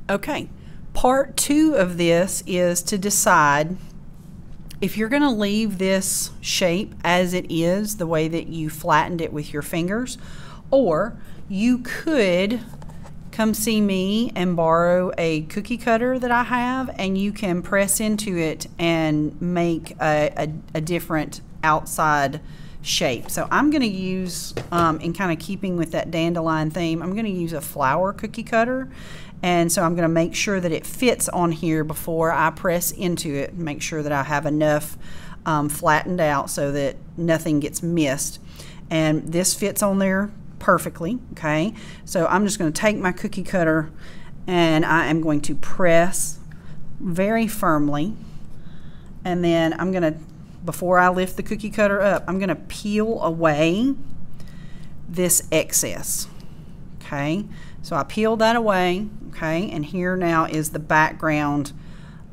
Okay, part 2 of this is to decide if you're going to leave this shape as it is, the way that you flattened it with your fingers, or you could come see me and borrow a cookie cutter that I have, and you can press into it and make a different outside shape. So I'm going to use, in kind of keeping with that dandelion theme, I'm going to use a flower cookie cutter. And so I'm going to make sure that it fits on here before I press into it. Make sure that I have enough flattened out so that nothing gets missed. And this fits on there perfectly, okay? So I'm just going to take my cookie cutter and I am going to press very firmly. And then I'm going to, before I lift the cookie cutter up, I'm going to peel away this excess, okay? So I peeled that away, okay, and here now is the background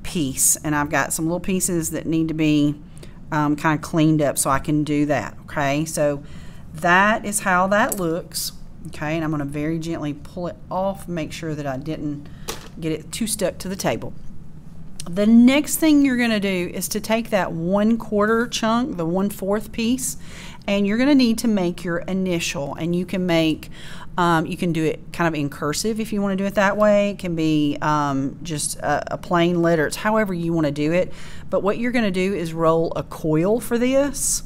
piece, and I've got some little pieces that need to be kind of cleaned up so I can do that, okay? So that is how that looks, okay, and I'm going to very gently pull it off, make sure that I didn't get it too stuck to the table. The next thing you're going to do is to take that 1/4 chunk, the 1/4 piece, and you're going to need to make your initial, and you can make you can do it kind of in cursive if you want to do it that way. It can be just a plain letter. It's however you want to do it. But what you're going to do is roll a coil for this.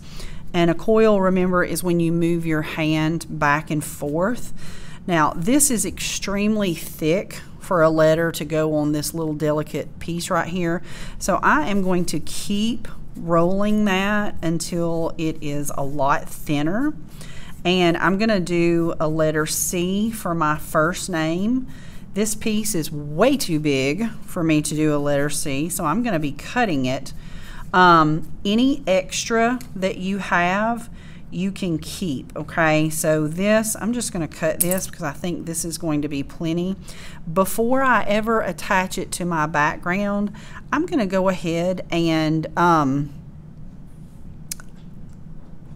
And a coil, remember, is when you move your hand back and forth. Now, this is extremely thick for a letter to go on this little delicate piece right here. So I am going to keep rolling that until it is a lot thinner. And I'm going to do a letter C for my first name. This piece is way too big for me to do a letter C, so I'm going to be cutting it. Any extra that you have, you can keep, okay? So this, I'm just going to cut this because I think this is going to be plenty. Before I ever attach it to my background, I'm going to go ahead and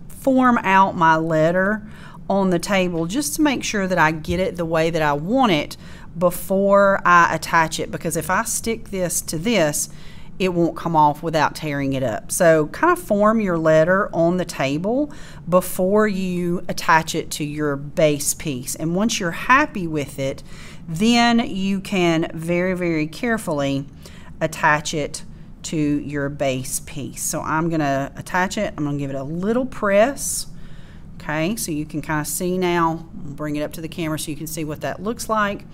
form out my letter on the table just to make sure that I get it the way that I want it before I attach it, because if I stick this to this, it won't come off without tearing it up. So kind of form your letter on the table before you attach it to your base piece. And once you're happy with it, then you can very, very carefully attach it to your base piece. So I'm going to attach it. I'm going to give it a little press. Okay, so you can kind of see now. I'll bring it up to the camera so you can see what that looks like.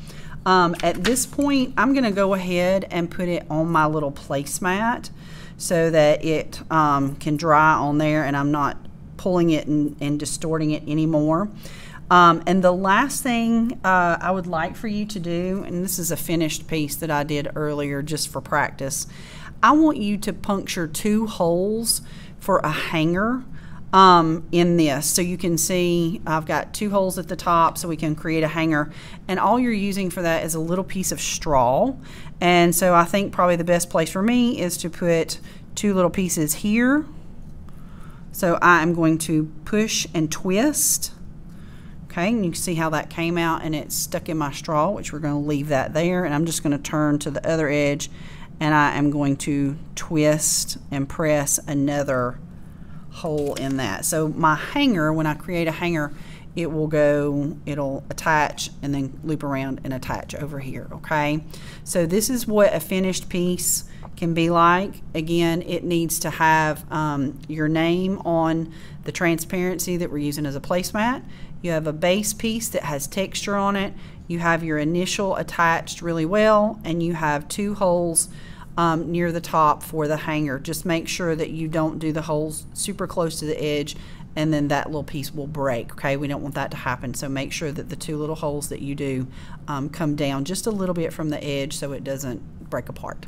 At this point, I'm going to go ahead and put it on my little placemat so that it can dry on there and I'm not pulling it and distorting it anymore. And the last thing I would like for you to do, and this is a finished piece that I did earlier just for practice, I want you to puncture 2 holes for a hanger in this. So you can see I've got 2 holes at the top so we can create a hanger, and all you're using for that is a little piece of straw. And so I think probably the best place for me is to put 2 little pieces here. So I am going to push and twist. Okay, and you can see how that came out and it's stuck in my straw, which we're going to leave that there, and I'm just going to turn to the other edge and I am going to twist and press another hole in that. So my hanger, when I create a hanger, it will go, it'll attach and then loop around and attach over here, okay? So this is what a finished piece can be like. Again, it needs to have your name on the transparency that we're using as a placemat. You have a base piece that has texture on it. You have your initial attached really well, and you have 2 holes near the top for the hanger. Just make sure that you don't do the holes super close to the edge and then that little piece will break, okay? We don't want that to happen, so make sure that the 2 little holes that you do come down just a little bit from the edge so it doesn't break apart.